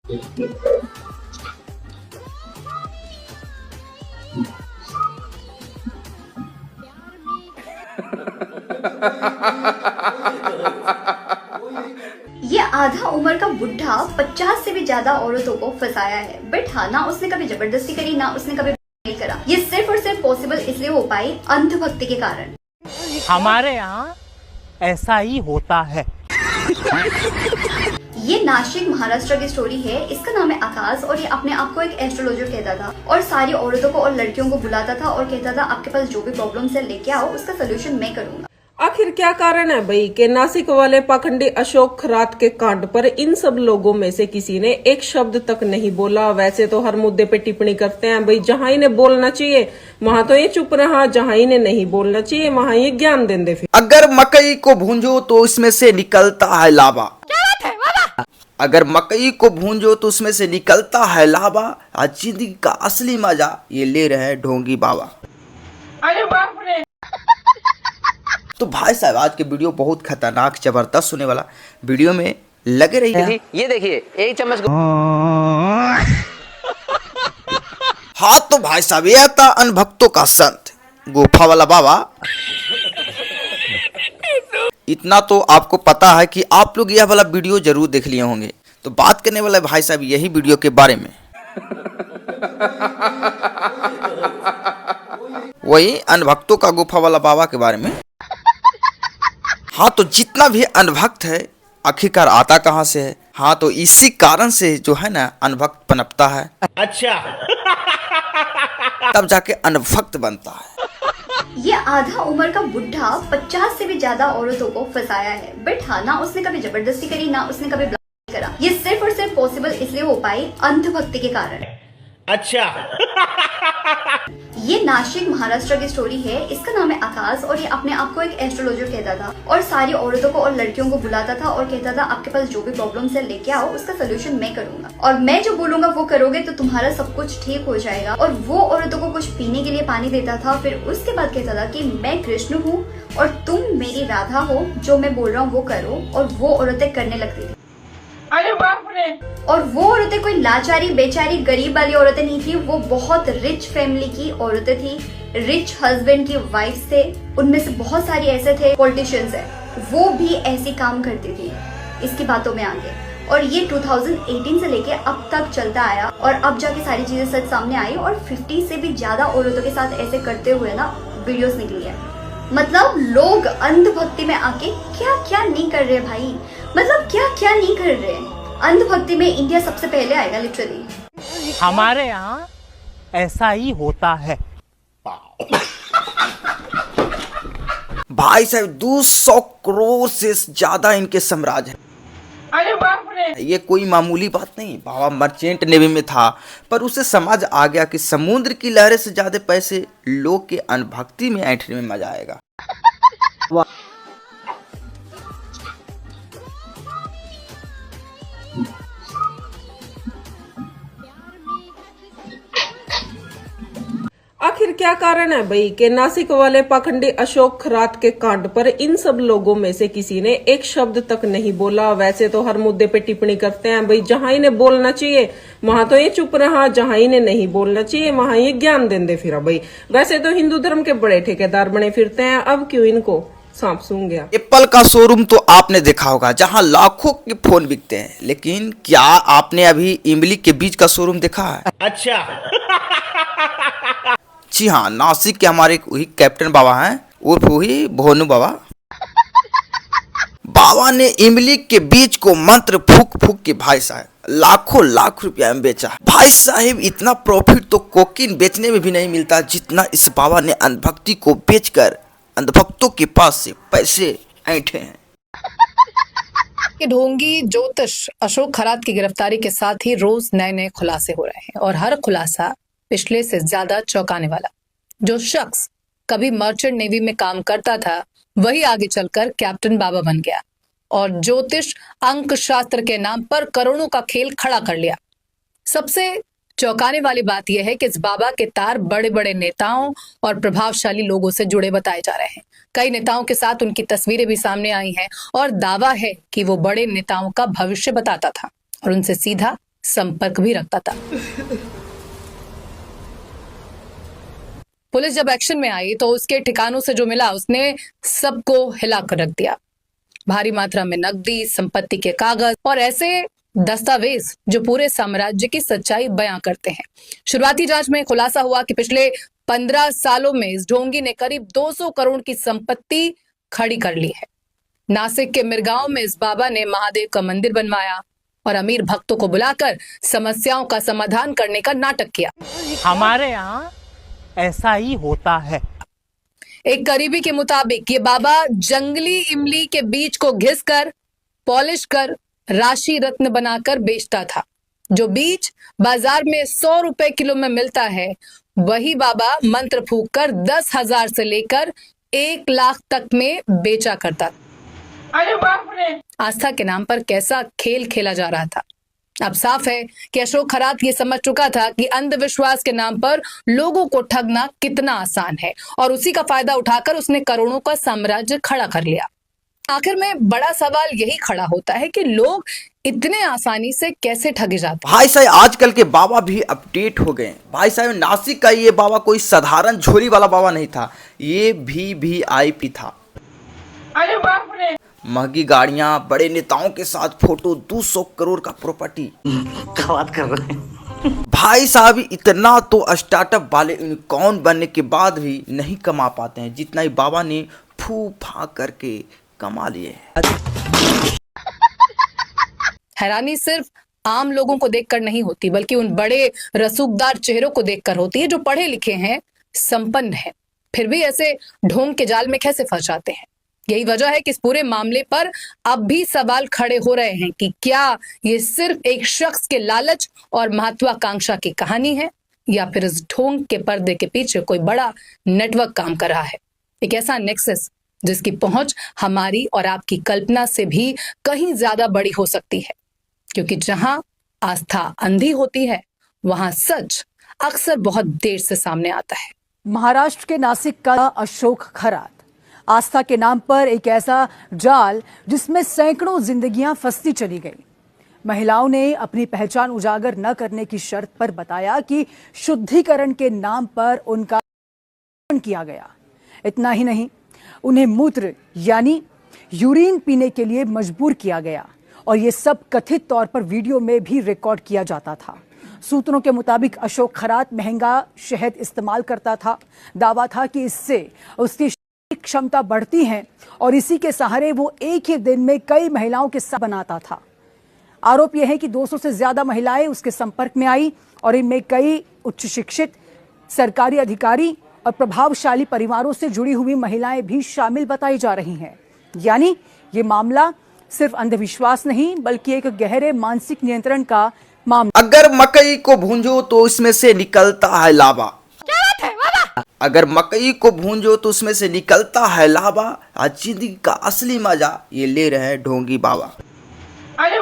ये आधा उम्र का बुढ़ा 50 से भी ज्यादा औरतों को फंसाया है, बट हाँ, ना उसने कभी जबरदस्ती करी, ना उसने कभी नहीं करा। ये सिर्फ और सिर्फ पॉसिबल इसलिए हो पाई अंधभक्ति के कारण। हमारे यहाँ ऐसा ही होता है। ये नासिक महाराष्ट्र की स्टोरी है। इसका नाम है आकाश और ये अपने आप को एक एस्ट्रोलॉजर कहता था और सारी औरतों को और लड़कियों को बुलाता था और कहता था आपके पास जो भी प्रॉब्लम्स है लेके आओ, उसका सोल्यूशन मैं करूंगा। आखिर क्या कारण है भाई कि नासिक वाले पाखंडी अशोक खरात के कांड पर इन सब लोगों में से किसी ने एक शब्द तक नहीं बोला। वैसे तो हर मुद्दे पे टिप्पणी करते हैं भाई, जहां इन्हें बोलना चाहिए वहां तो ये चुप रहा, जहां इन्हें नहीं बोलना चाहिए वहां ये ज्ञान देंदे। फिर अगर मकई को भूंजो तो उसमें से निकलता है लावा। अगर मकई को भूंजो तो उसमें से निकलता है लावा। आज जिंदगी का असली मजा ये ले रहे हैं ढोंगी बाबा। अरे बाप रे। तो भाई साहब आज के वीडियो बहुत खतरनाक जबरदस्त होने वाला, वीडियो में लगे रहिए। ये देखिए एक चम्मच हाँ तो भाई साहब ये था अनभक्तों का संत गुफा वाला बाबा। इतना तो आपको पता है कि आप लोग यह वाला वीडियो जरूर देख लिए होंगे। तो बात करने वाला भाई साहब यही वीडियो के बारे में, वही अनभक्तों का गुफा वाला बाबा के बारे में। हाँ तो जितना भी अनभक्त है आखिरकार आता कहाँ से है? हाँ तो इसी कारण से जो है ना अनभक्त पनपता है। अच्छा। तब जाके अनभक्त बनता है। ये आधा उम्र का बुढ़ा 50 से भी ज्यादा औरतों को फंसाया है, बट हाँ, ना उसने कभी जबरदस्ती करी, ना उसने कभी ब्लैक करा। ये सिर्फ और सिर्फ पॉसिबल इसलिए हो पाई अंधभक्ति के कारण। अच्छा। ये नासिक महाराष्ट्र की स्टोरी है। इसका नाम है आकाश और ये अपने आप को एक एस्ट्रोलॉजर कहता था और सारी औरतों को और लड़कियों को बुलाता था और कहता था आपके पास जो भी प्रॉब्लम्स है लेके आओ, उसका सोल्यूशन मैं करूंगा और मैं जो बोलूंगा वो करोगे तो तुम्हारा सब कुछ ठीक हो जाएगा। और वो औरतों को कुछ पीने के लिए पानी देता था, फिर उसके बाद कहता था कि मैं कृष्ण हूँ और तुम मेरी राधा हो, जो मैं बोल रहा हूँ वो करो। और वो औरतें करने लगती थी। अरे बाप रे। और वो औरतें कोई लाचारी बेचारी गरीब वाली औरतें नहीं थी, वो बहुत रिच फैमिली की औरतें थी, रिच हस्बैंड की वाइफ थे। उनमें से बहुत सारी ऐसे थे पॉलिटिशियंस है, वो भी ऐसी काम करती थी इसकी बातों में आगे। और ये 2018 से लेके अब तक चलता आया और अब जाके सारी चीजें सच सामने आई और 50 से भी ज्यादा औरतों के साथ ऐसे करते हुए ना वीडियोस निकली है। मतलब लोग अंधभक्ति में आके क्या क्या नहीं कर रहे भाई, मतलब क्या क्या नहीं कर रहे। अंधभक्ति में इंडिया सबसे पहले आएगा लिटरली। हमारे यहाँ ऐसा ही होता है। भाई साहब 200 करोड़ से ज्यादा इनके साम्राज्य है। अरे बाप रे। ये कोई मामूली बात नहीं। बाबा मर्चेंट नेवी में था पर उसे समझ आ गया कि समुद्र की लहरें से ज्यादा पैसे लोग के अनभक्ति में ऐंठने में मजा आएगा। आखिर क्या कारण है भाई कि नासिक वाले पाखंडी अशोक खरात के कांड पर इन सब लोगों में से किसी ने एक शब्द तक नहीं बोला। वैसे तो हर मुद्दे पे टिप्पणी करते हैं भाई, जहां इन्हें बोलना चाहिए वहां तो ये चुप रहा, जहां इन्हें नहीं बोलना चाहिए वहां ये ज्ञान देंदे फिर भाई। वैसे तो हिंदू धर्म के बड़े ठेकेदार बने फिरते हैं, अब क्यों इनको सांप सूंघ गया। एप्पल का शोरूम तो आपने देखा होगा जहां लाखों के फोन बिकते हैं, लेकिन क्या आपने अभी इमली के बीज का शोरूम देखा है? अच्छा। जी हाँ, नासिक के हमारे वही कैप्टन बाबा हैं, उर्फ वही भोनू बाबा। बाबा ने इमली के बीज को मंत्र फूक फूक के भाई साहब लाखों लाख रुपया में बेचा। भाई साहब इतना प्रॉफिट तो कोकीन बेचने में भी नहीं मिलता जितना इस बाबा ने अंधभक्ति को बेचकर अंधभक्तों के पास से पैसे ऐंठे हैं। ढोंगी ज्योतिष अशोक खरात की गिरफ्तारी के साथ ही रोज नए नए खुलासे हो रहे हैं और हर खुलासा पिछले से ज्यादा चौंकाने वाला। जो शख्स कभी मर्चेंट नेवी में काम करता था वही आगे चलकर कैप्टन बाबा बन गया और ज्योतिष अंक शास्त्र के नाम पर करोड़ों का खेल खड़ा कर लिया। सबसे चौंकाने वाली बात यह है कि इस बाबा के तार बड़े बड़े नेताओं और प्रभावशाली लोगों से जुड़े बताए जा रहे हैं। कई नेताओं के साथ उनकी तस्वीरें भी सामने आई हैं और दावा है कि वो बड़े नेताओं का भविष्य बताता था और उनसे सीधा संपर्क भी रखता था। पुलिस जब एक्शन में आई तो उसके ठिकानों से जो मिला उसने सबको हिला कर रख दिया। भारी मात्रा में नकदी, संपत्ति के कागज और ऐसे दस्तावेज जो पूरे साम्राज्य की सच्चाई बयां करते हैं। शुरुआती जांच में खुलासा हुआ कि पिछले 15 सालों में इस ढोंगी ने करीब 200 करोड़ की संपत्ति खड़ी कर ली है। नासिक के मिरगांव में इस बाबा ने महादेव का मंदिर बनवाया और अमीर भक्तों को बुलाकर समस्याओं का समाधान करने का नाटक किया। हमारे यहाँ ऐसा ही होता है। एक करीबी के मुताबिक ये बाबा जंगली इमली के बीज को घिसकर पॉलिश कर राशि रत्न बनाकर बेचता था। जो बीज बाजार में 100 रुपए किलो में मिलता है, वही बाबा मंत्र फूंक कर 10,000 से लेकर 1 लाख तक में बेचा करता था। अरे बाप रे! आस्था के नाम पर कैसा खेल खेला जा रहा था। अब साफ है कि अशोक खरात ये समझ चुका था कि अंधविश्वास के नाम पर लोगों को ठगना कितना आसान है और उसी का फायदा उठाकर उसने करोड़ों का साम्राज्य खड़ा कर लिया। आखिर में बड़ा सवाल यही खड़ा होता है कि लोग इतने आसानी से कैसे ठगे जाते हैं। भाई साहब आजकल के बाबा भी अपडेट हो गए। भाई साहब नासिक का ये बाबा कोई साधारण झोली वाला बाबा नहीं था, ये VIP था। अरे बाप रे! महंगी गाड़ियां, बड़े नेताओं के साथ फोटो, 200 करोड़ का प्रॉपर्टी। क्या बात कर रहे हैं भाई साहब इतना तो स्टार्टअप वाले यूनिकॉर्न बनने के बाद भी नहीं कमा पाते हैं जितना ही बाबा ने फू फा करके कमा लिए। हैरानी सिर्फ आम लोगों को देखकर नहीं होती, बल्कि उन बड़े रसूखदार चेहरों को देखकर होती है जो पढ़े लिखे हैं, संपन्न हैं, फिर भी ऐसे ढोंग के जाल में कैसे फंस जाते हैं। यही वजह है कि इस पूरे मामले पर अब भी सवाल खड़े हो रहे हैं कि क्या ये सिर्फ एक शख्स के लालच और महत्वाकांक्षा की कहानी है या फिर इस ढोंग के पर्दे के पीछे कोई बड़ा नेटवर्क काम कर रहा है। एक ऐसा नेक्सस जिसकी पहुंच हमारी और आपकी कल्पना से भी कहीं ज्यादा बड़ी हो सकती है, क्योंकि जहां आस्था अंधी होती है वहां सच अक्सर बहुत देर से सामने आता है। महाराष्ट्र के नासिक का अशोक खरात, आस्था के नाम पर एक ऐसा जाल जिसमें सैकड़ों जिंदगियां फंसती चली गई। महिलाओं ने अपनी पहचान उजागर न करने की शर्त पर बताया कि शुद्धिकरण के नाम पर उनका किया गया। इतना ही नहीं, उन्हें मूत्र यानी यूरिन पीने के लिए मजबूर किया गया और ये सब कथित तौर पर वीडियो में भी रिकॉर्ड किया जाता था। सूत्रों के मुताबिक अशोक खरात महंगा शहद इस्तेमाल करता था। दावा था कि इससे उसकी क्षमता बढ़ती है और इसी के सहारे वो एक ही दिन में कई महिलाओं के साथ बनाता था। आरोप यह है कि 200 से ज्यादा महिलाएं उसके संपर्क में आई और इनमें कई उच्च शिक्षित, सरकारी अधिकारी और प्रभावशाली परिवारों से जुड़ी हुई महिलाएं भी शामिल बताई जा रही हैं। यानी ये मामला सिर्फ अंधविश्वास नहीं बल्कि एक गहरे मानसिक नियंत्रण का मामला। अगर मकई को भूंजो तो उसमें से निकलता है लावा। क्या बात है बाबा? अगर मकई को भूंजो तो उसमें से निकलता है लावा। आज जिंदगी का असली मजा ये ले रहे हैं ढोंगी बाबा। अरे